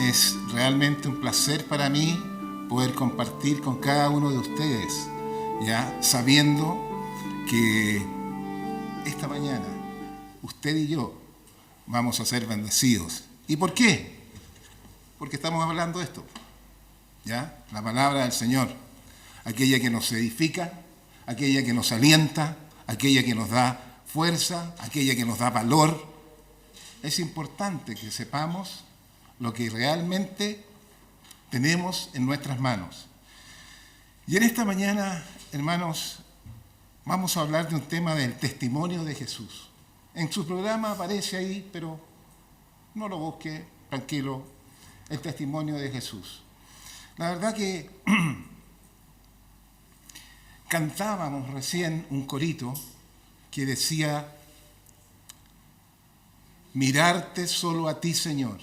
Es realmente un placer para mí poder compartir con cada uno de ustedes, ya sabiendo que esta mañana usted y yo vamos a ser bendecidos. ¿Y por qué? Porque estamos hablando de esto, ¿ya? La palabra del Señor, aquella que nos edifica, aquella que nos alienta, aquella que nos da fuerza, aquella que nos da valor. Es importante que sepamos lo que realmente tenemos en nuestras manos. Y en esta mañana, hermanos, vamos a hablar de un tema del testimonio de Jesús. En su programa aparece ahí, pero no lo busque, tranquilo, el testimonio de Jesús. La verdad que cantábamos recién un corito que decía: mirarte solo a ti, Señor.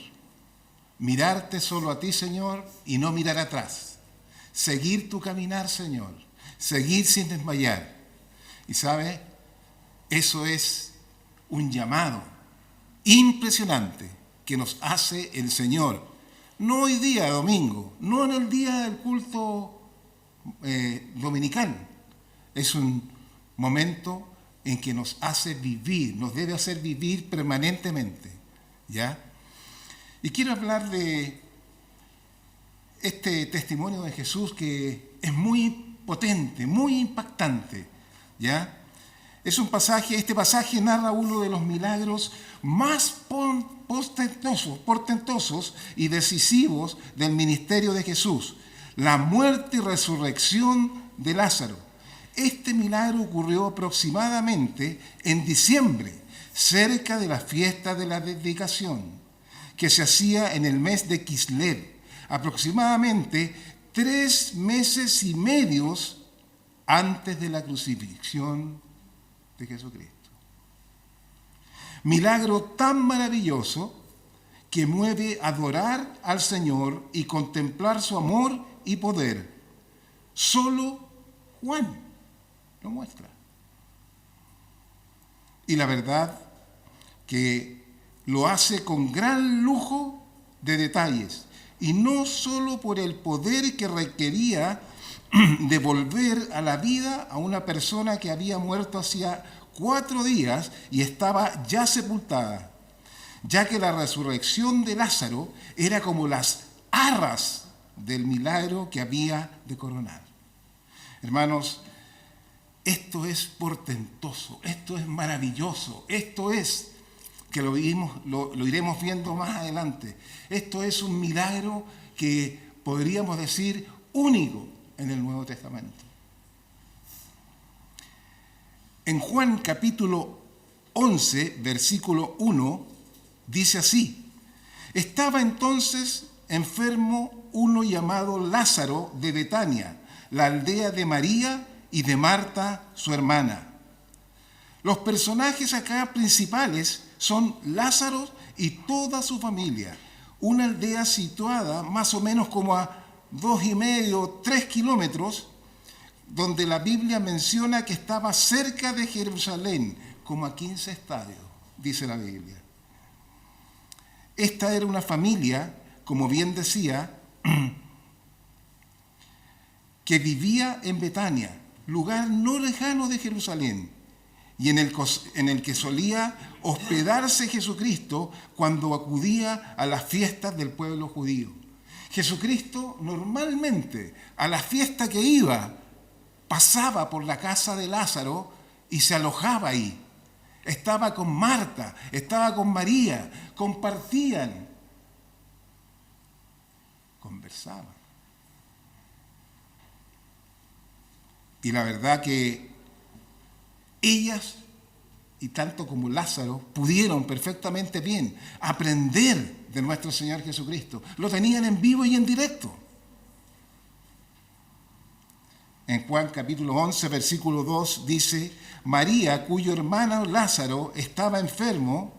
Mirarte solo a ti, Señor, y no mirar atrás. Seguir tu caminar, Señor. Seguir sin desmayar. Y ¿sabe? Eso es un llamado impresionante que nos hace el Señor. No hoy día, domingo, no en el día del culto dominical. Es un momento en que nos hace vivir, nos debe hacer vivir permanentemente, ¿ya? Y quiero hablar de este testimonio de Jesús que es muy potente, muy impactante, ¿ya? Este pasaje narra uno de los milagros más portentosos y decisivos del ministerio de Jesús, la muerte y resurrección de Lázaro. Este milagro ocurrió aproximadamente en diciembre, cerca de la fiesta de la dedicación, que se hacía en el mes de Kislev, aproximadamente 3 meses y medio antes de la crucifixión de Jesucristo. Milagro tan maravilloso que mueve a adorar al Señor y contemplar su amor y poder. Solo Juan lo muestra. Y la verdad que lo hace con gran lujo de detalles, y no solo por el poder que requería devolver a la vida a una persona que había muerto hacía 4 días y estaba ya sepultada, ya que la resurrección de Lázaro era como las arras del milagro que había de coronar. Hermanos, esto es portentoso, esto es maravilloso, esto es que lo iremos viendo más adelante. Esto es un milagro que podríamos decir único en el Nuevo Testamento. En Juan capítulo 11, versículo 1, dice así: estaba entonces enfermo uno llamado Lázaro de Betania, la aldea de María y de Marta, su hermana. Los personajes acá principales son Lázaro y toda su familia, una aldea situada más o menos como a 2,5, 3 kilómetros, donde la Biblia menciona que estaba cerca de Jerusalén, como a 15 estadios, dice la Biblia. Esta era una familia, como bien decía, que vivía en Betania, lugar no lejano de Jerusalén, y en el que solía hospedarse Jesucristo cuando acudía a las fiestas del pueblo judío. Jesucristo normalmente a la fiesta que iba pasaba por la casa de Lázaro y se alojaba ahí. Estaba con Marta, estaba con María, compartían, conversaban. Y la verdad que ellas, y tanto como Lázaro, pudieron perfectamente bien aprender de nuestro Señor Jesucristo. Lo tenían en vivo y en directo. En Juan capítulo 11, versículo 2 dice: María, cuyo hermano Lázaro estaba enfermo,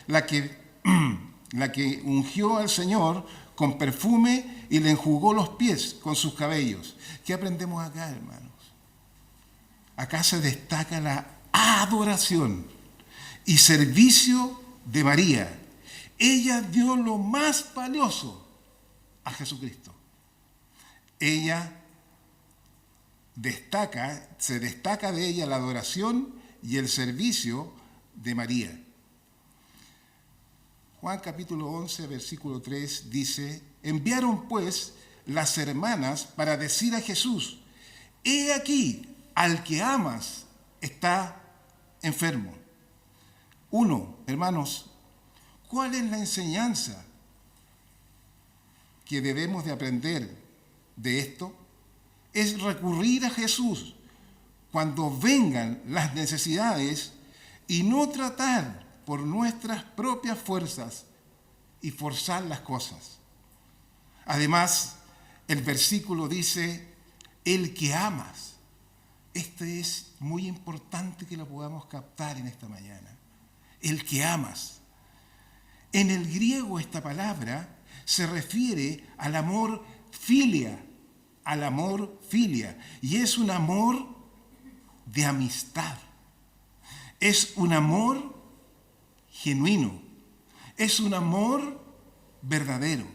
la que ungió al Señor con perfume y le enjugó los pies con sus cabellos. ¿Qué aprendemos acá, hermanos? Acá se destaca la adoración y servicio de María. Ella dio lo más valioso a Jesucristo. Ella se destaca de ella la adoración y el servicio de María. Juan capítulo 11, versículo 3 dice: enviaron pues las hermanas para decir a Jesús: he aquí, al que amas está enfermo. Hermanos, ¿cuál es la enseñanza que debemos de aprender de esto? Es recurrir a Jesús cuando vengan las necesidades y no tratar por nuestras propias fuerzas y forzar las cosas. Además, el versículo dice: el que amas. Este es muy importante que lo podamos captar en esta mañana. El que amas. En el griego esta palabra se refiere al amor filia, y es un amor de amistad. Es un amor genuino, es un amor verdadero.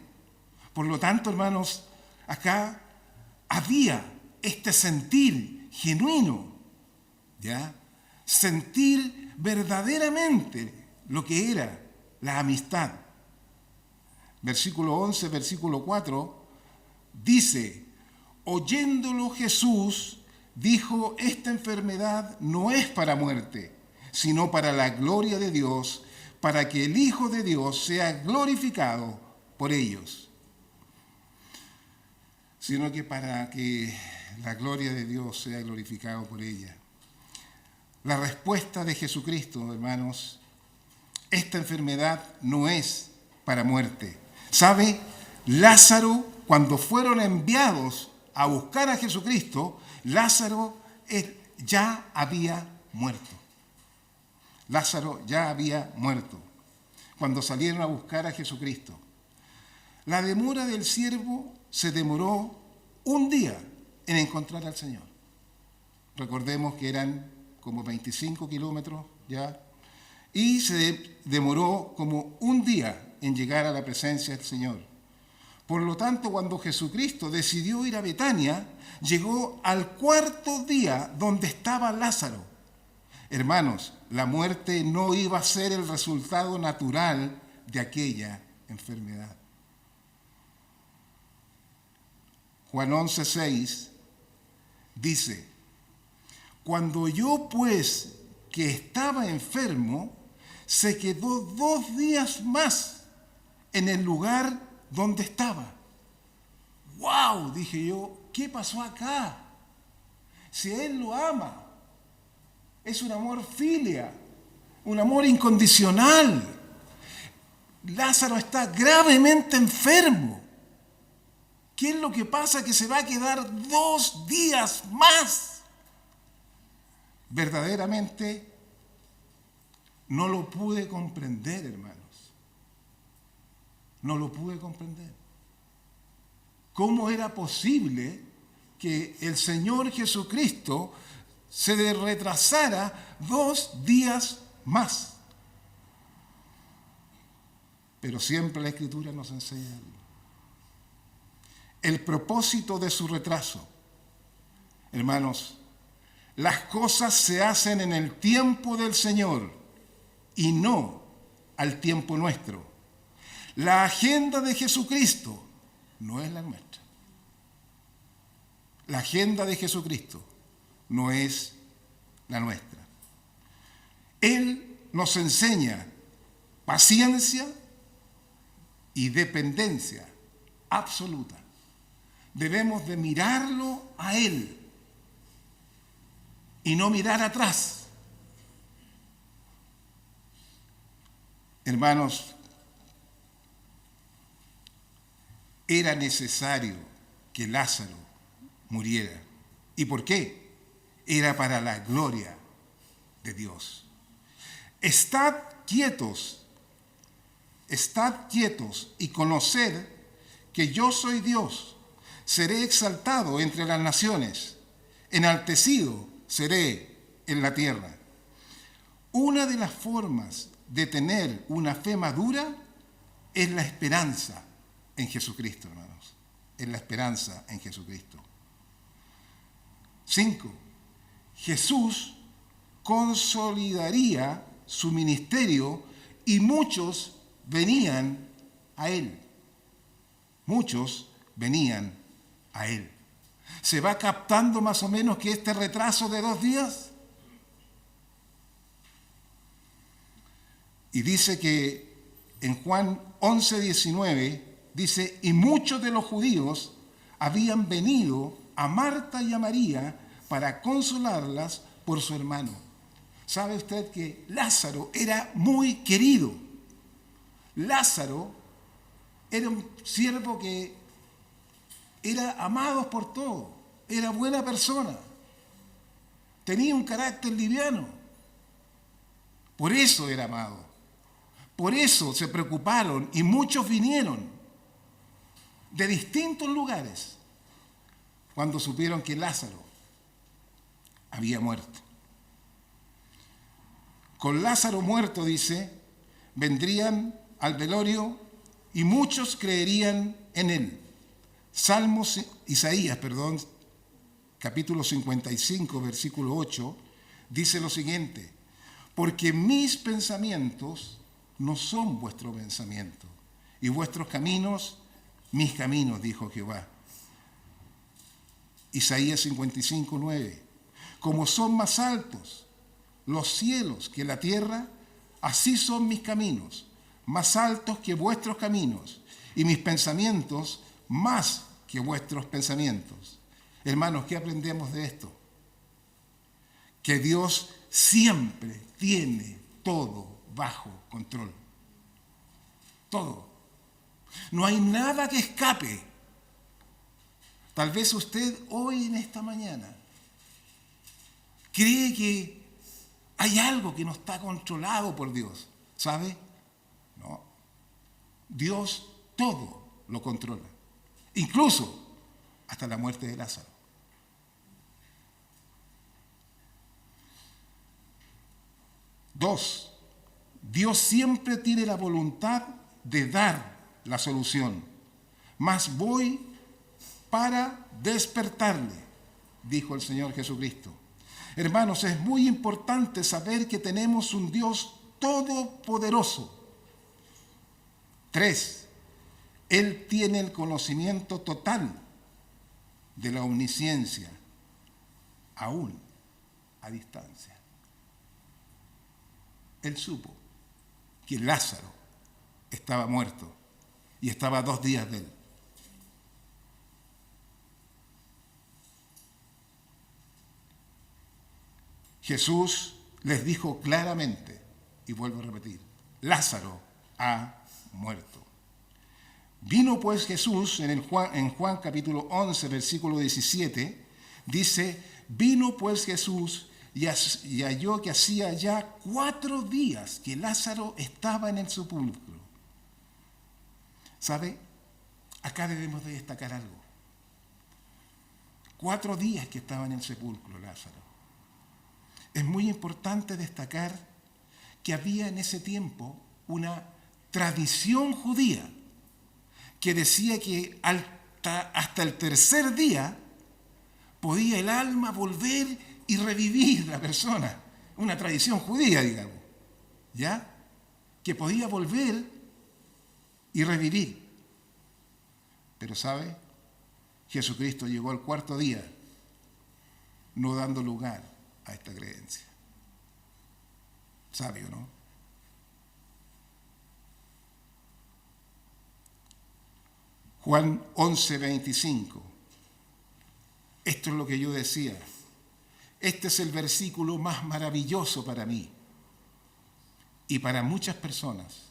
Por lo tanto, hermanos, acá había este sentir genuino, ¿ya? Sentir verdaderamente lo que era la amistad. Versículo 11, versículo 4, dice: oyéndolo Jesús, dijo: esta enfermedad no es para muerte, sino para la gloria de Dios, para que el Hijo de Dios sea glorificado por ellos. Sino que para que la gloria de Dios sea glorificado por ella. La respuesta de Jesucristo, hermanos: esta enfermedad no es para muerte. ¿Sabe? Lázaro, cuando fueron enviados a buscar a Jesucristo, Lázaro ya había muerto. Lázaro ya había muerto cuando salieron a buscar a Jesucristo. La demora del siervo se demoró un día en encontrar al Señor. Recordemos que eran como 25 kilómetros ya, y se demoró como un día en llegar a la presencia del Señor. Por lo tanto, cuando Jesucristo decidió ir a Betania, llegó al cuarto día donde estaba Lázaro. Hermanos, la muerte no iba a ser el resultado natural de aquella enfermedad. Juan 11:6 dice: cuando oyó pues que estaba enfermo, se quedó 2 días más en el lugar donde estaba. ¡Wow! Dije yo, ¿qué pasó acá? Si él lo ama, es un amor filia, un amor incondicional. Lázaro está gravemente enfermo. ¿Qué es lo que pasa? Que se va a quedar 2 días más. Verdaderamente no lo pude comprender, hermanos. No lo pude comprender. ¿Cómo era posible que el Señor Jesucristo se retrasara 2 días más? Pero siempre la Escritura nos enseña algo. El propósito de su retraso. Hermanos, las cosas se hacen en el tiempo del Señor y no al tiempo nuestro. La agenda de Jesucristo no es la nuestra. La agenda de Jesucristo no es la nuestra. Él nos enseña paciencia y dependencia absoluta. Debemos de mirarlo a Él y no mirar atrás. Hermanos, era necesario que Lázaro muriera. ¿Y por qué? Era para la gloria de Dios. Estad quietos y conoced que yo soy Dios. Seré exaltado entre las naciones, enaltecido seré en la tierra. Una de las formas de tener una fe madura es la esperanza en Jesucristo, hermanos. En la esperanza en Jesucristo. 5. Jesús consolidaría su ministerio y muchos venían a Él. Muchos venían a Él. ¿Se va captando más o menos que este retraso de 2 días? Y dice que en Juan 11:19, dice, y muchos de los judíos habían venido a Marta y a María para consolarlas por su hermano. ¿Sabe usted que Lázaro era muy querido? Lázaro era un siervo que era amado por todos, era buena persona, tenía un carácter liviano, por eso era amado, por eso se preocuparon y muchos vinieron de distintos lugares cuando supieron que Lázaro había muerto. Con Lázaro muerto, dice, vendrían al velorio y muchos creerían en él. Isaías, capítulo 55, versículo 8, dice lo siguiente: porque mis pensamientos no son vuestros pensamientos, y vuestros caminos, mis caminos, dijo Jehová. Isaías 55, 9. Como son más altos los cielos que la tierra, así son mis caminos, más altos que vuestros caminos, y mis pensamientos más que vuestros pensamientos. Hermanos, ¿qué aprendemos de esto? Que Dios siempre tiene todo bajo control. Todo. No hay nada que escape. Tal vez usted hoy en esta mañana cree que hay algo que no está controlado por Dios. ¿Sabe? No. Dios todo lo controla. Incluso hasta la muerte de Lázaro. Dos, Dios siempre tiene la voluntad de dar la solución. Mas voy para despertarle, dijo el Señor Jesucristo. Hermanos, es muy importante saber que tenemos un Dios todopoderoso. 3, Él tiene el conocimiento total de la omnisciencia, aún a distancia. Él supo que Lázaro estaba muerto y estaba a 2 días de él. Jesús les dijo claramente, y vuelvo a repetir, Lázaro ha muerto. Vino pues Jesús, en Juan capítulo 11, versículo 17, dice, vino pues Jesús y halló que hacía ya 4 días que Lázaro estaba en el sepulcro. ¿Sabe? Acá debemos de destacar algo. 4 días que estaba en el sepulcro Lázaro. Es muy importante destacar que había en ese tiempo una tradición judía que decía que hasta el 3er día podía el alma volver y revivir la persona. Una tradición judía, digamos, ¿ya? Que podía volver y revivir. Pero, ¿sabe? Jesucristo llegó al 4.º día, no dando lugar a esta creencia. Sabio, ¿no? Juan 11:25. Esto es lo que yo decía. Este es el versículo más maravilloso para mí y para muchas personas.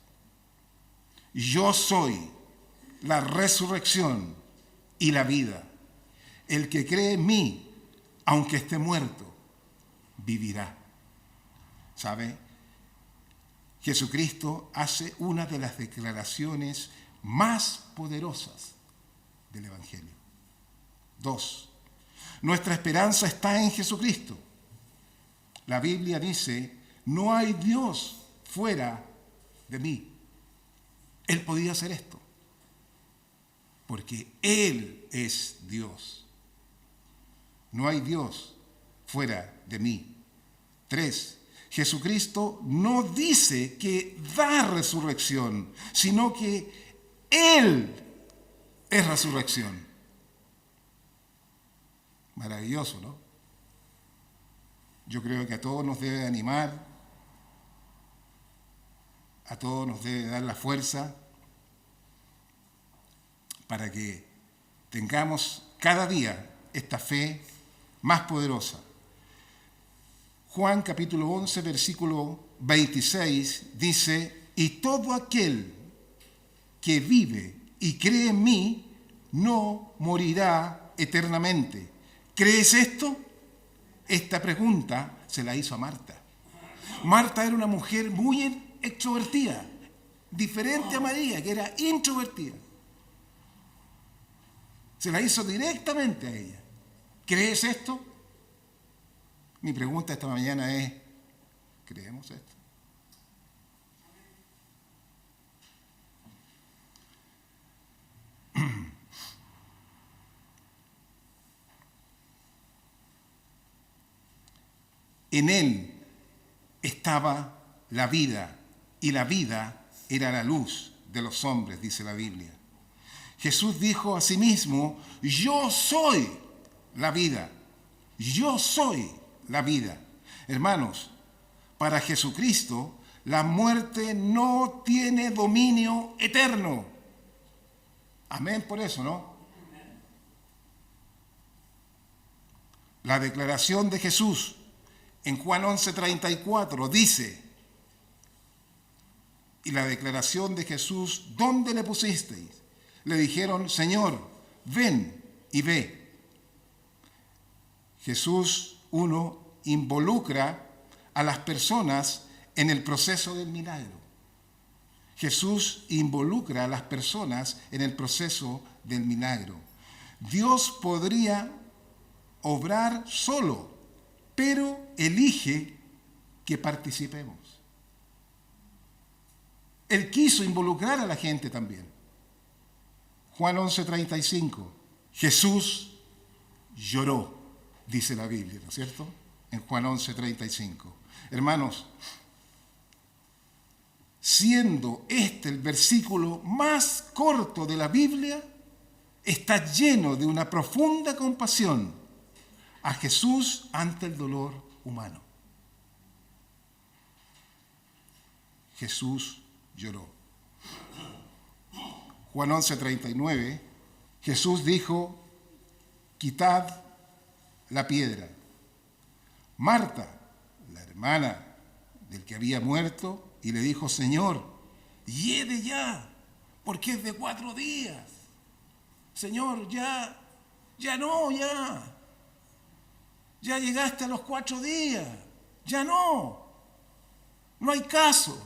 Yo soy la resurrección y la vida. El que cree en mí, aunque esté muerto, vivirá. ¿Sabe? Jesucristo hace una de las declaraciones más poderosas del Evangelio. 2. Nuestra esperanza está en Jesucristo. La Biblia dice, no hay Dios fuera de mí. Él podía hacer esto. porque Él es Dios. No hay Dios fuera de mí. 3. Jesucristo no dice que da resurrección, sino que Él es resurrección. Maravilloso, ¿no? Yo creo que a todos nos debe animar, a todos nos debe dar la fuerza para que tengamos cada día esta fe más poderosa. Juan capítulo 11, versículo 26 dice: y todo aquel que vive y cree en mí no morirá eternamente. ¿Crees esto? Esta pregunta se la hizo a Marta. Marta era una mujer muy extrovertida, diferente a María, que era introvertida. Se la hizo directamente a ella. ¿Crees esto? Mi pregunta esta mañana es: ¿creemos esto? En Él estaba la vida, y la vida era la luz de los hombres, dice la Biblia. Jesús dijo a sí mismo: yo soy la vida, yo soy la vida. Hermanos, para Jesucristo la muerte no tiene dominio eterno. Amén por eso, ¿no? La declaración de Jesús en Juan 11:34 dice, y la declaración de Jesús: ¿dónde le pusisteis? Le dijeron: Señor, ven y ve. Jesús, involucra a las personas en el proceso del milagro. Jesús involucra a las personas en el proceso del milagro. Dios podría obrar solo, pero elige que participemos. Él quiso involucrar a la gente también. Juan 11:35. Jesús lloró, dice la Biblia, ¿no es cierto? En Juan 11:35. Hermanos, siendo este el versículo más corto de la Biblia, está lleno de una profunda compasión a Jesús ante el dolor humano. Jesús lloró. Juan 11:39, Jesús dijo: quitad la piedra. Marta, la hermana del que había muerto, y le dijo: Señor, hiede ya, porque es de 4 días. Señor, ya llegaste a los 4 días, ya no hay caso.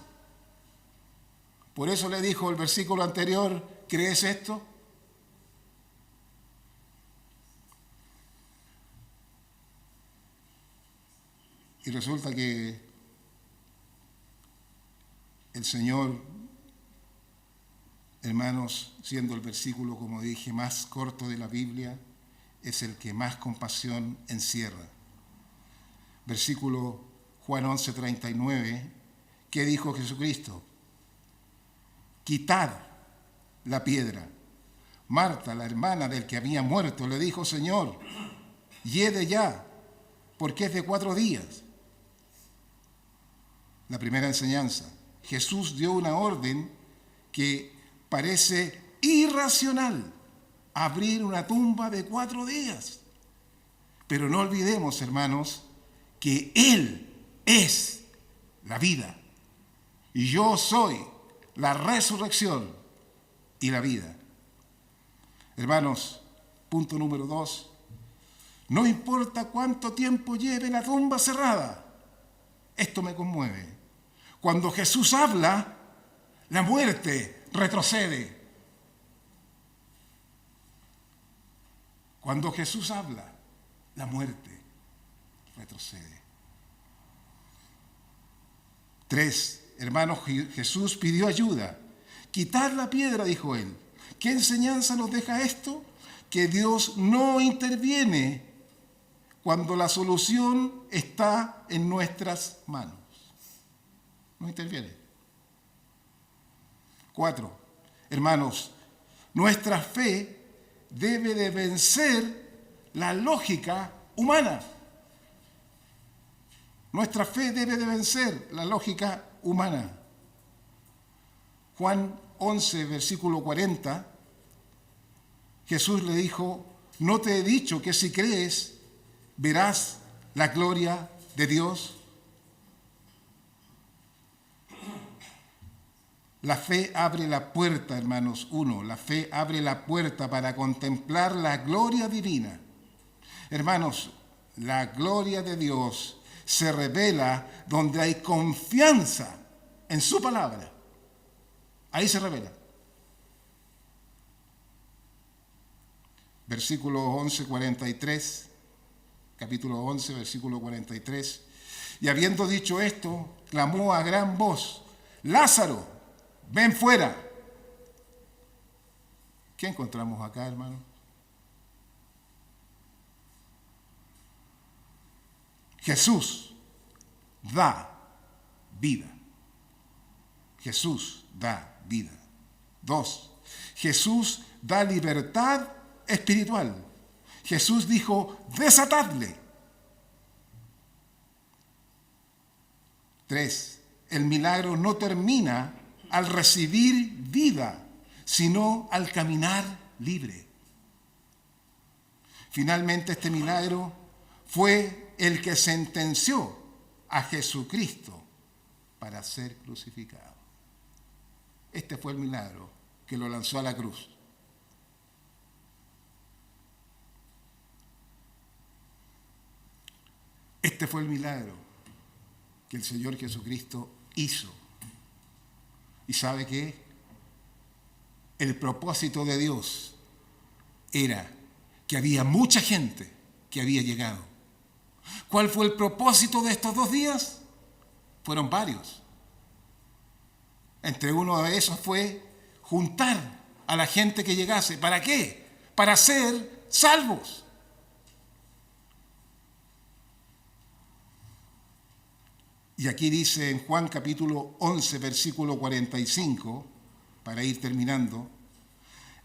Por eso le dijo el versículo anterior: ¿crees esto? Y resulta que el Señor, hermanos, siendo el versículo, como dije, más corto de la Biblia, es el que más compasión encierra. Versículo Juan 11:39, ¿qué dijo Jesucristo? Quitad la piedra. Marta, la hermana del que había muerto, le dijo: Señor, hiede ya, porque es de 4 días. La primera enseñanza: Jesús dio una orden que parece irracional: abrir una tumba de 4 días. Pero no olvidemos, hermanos, que Él es la vida. Y yo soy la resurrección y la vida. Hermanos, punto número 2. No importa cuánto tiempo lleve la tumba cerrada. Esto me conmueve. Cuando Jesús habla, la muerte retrocede. Cuando Jesús habla, la muerte retrocede. 3. Hermanos, Jesús pidió ayuda. Quitad la piedra, dijo él. ¿Qué enseñanza nos deja esto? Que Dios no interviene cuando la solución está en nuestras manos. No interviene. 4. Hermanos, nuestra fe debe de vencer la lógica humana. Nuestra fe debe de vencer la lógica humana. Juan 11, versículo 40, Jesús le dijo, ¿no te he dicho que si crees, verás la gloria de Dios? La fe abre la puerta, hermanos. 1, la fe abre la puerta para contemplar la gloria divina. Hermanos, la gloria de Dios se revela donde hay confianza en su palabra. Ahí se revela. Versículo 11, 43, capítulo 11, versículo 43. Y habiendo dicho esto, clamó a gran voz, Lázaro, ven fuera. ¿Qué encontramos acá, hermano? Jesús da vida. Jesús da vida. 2. Jesús da libertad espiritual. Jesús dijo, desatadle. 3. El milagro no termina al recibir vida, sino al caminar libre. Finalmente, este milagro fue el que sentenció a Jesucristo para ser crucificado. Este fue el milagro que lo lanzó a la cruz. Este fue el milagro que el Señor Jesucristo hizo. ¿Y sabe qué? El propósito de Dios era que había mucha gente que había llegado. ¿Cuál fue el propósito de estos 2 días? Fueron varios. Entre uno de esos fue juntar a la gente que llegase. ¿Para qué? Para ser salvos. Y aquí dice en Juan capítulo 11, versículo 45, para ir terminando,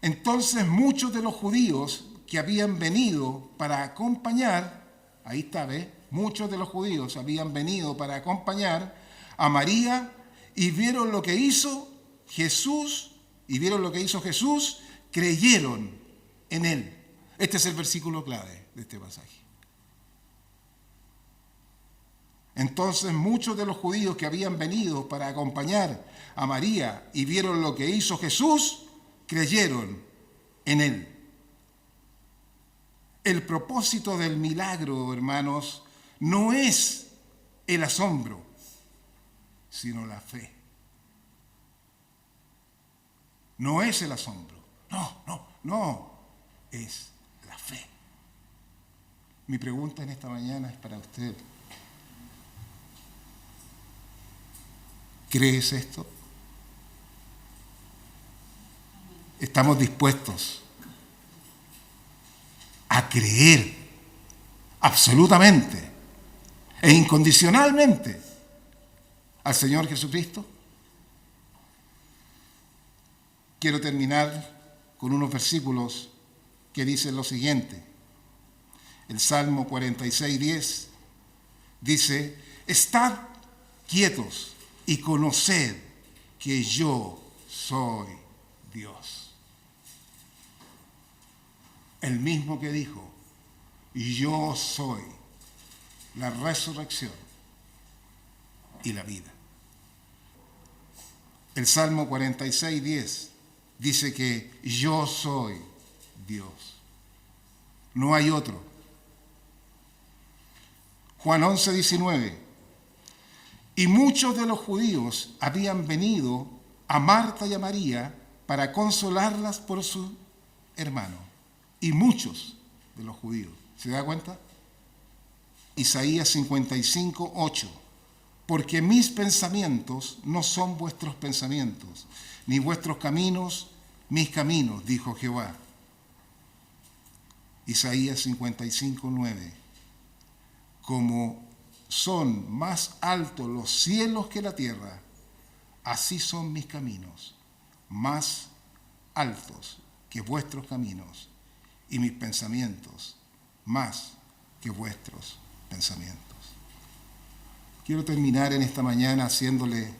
entonces muchos de los judíos que habían venido para acompañar, ahí está, ¿ves? Muchos de los judíos habían venido para acompañar a María y vieron lo que hizo Jesús, creyeron en él. Este es el versículo clave de este pasaje. Entonces muchos de los judíos que habían venido para acompañar a María y vieron lo que hizo Jesús, creyeron en él. El propósito del milagro, hermanos, no es el asombro, sino la fe. No es el asombro. No. Es la fe. Mi pregunta en esta mañana es para usted. ¿Crees esto? ¿Estamos dispuestos a creer absolutamente e incondicionalmente al Señor Jesucristo? Quiero terminar con unos versículos que dicen lo siguiente. El Salmo 46:10 dice, estad quietos y conoced que yo soy Dios. El mismo que dijo, yo soy la resurrección y la vida. El Salmo 46:10 dice que yo soy Dios. No hay otro. Juan 11:19. Y muchos de los judíos habían venido a Marta y a María para consolarlas por su hermano. Y muchos de los judíos. ¿Se da cuenta? Isaías 55:8. Porque mis pensamientos no son vuestros pensamientos, ni vuestros caminos mis caminos, dijo Jehová. Isaías 55:9. Como son más altos los cielos que la tierra, así son mis caminos, más altos que vuestros caminos, y mis pensamientos más que vuestros pensamientos. Quiero terminar en esta mañana haciéndole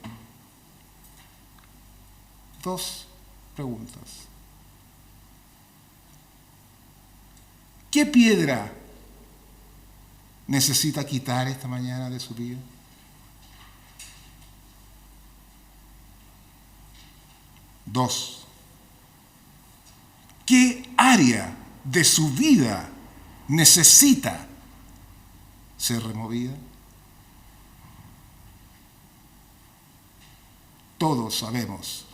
dos preguntas. ¿Qué piedra necesita quitar esta mañana de su vida? Dos, ¿qué área de su vida necesita ser removida? Todos sabemos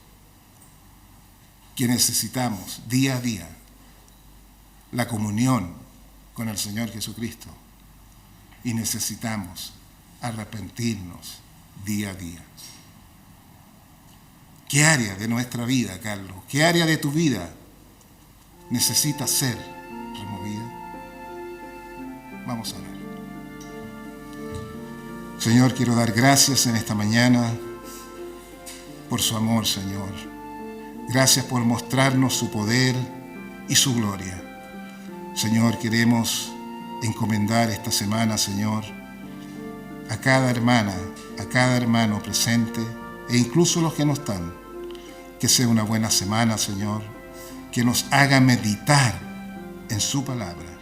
que necesitamos día a día la comunión con el Señor Jesucristo y necesitamos arrepentirnos día a día. ¿Qué área de nuestra vida, Carlos? ¿Qué área de tu vida necesita ser removida? Vamos a orar. Señor, quiero dar gracias en esta mañana por su amor, Señor. Gracias por mostrarnos su poder y su gloria. Señor, queremos encomendar esta semana, Señor, a cada hermana, a cada hermano presente, e incluso los que no están. Que sea una buena semana, Señor, que nos haga meditar en su palabra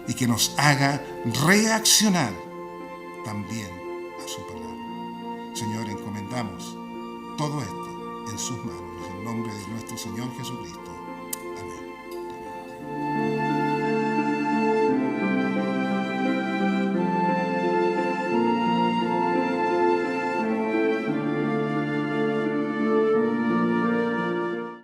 y que nos haga reaccionar también a su palabra. Señor, encomendamos todo esto en sus manos, en el nombre de nuestro Señor Jesucristo.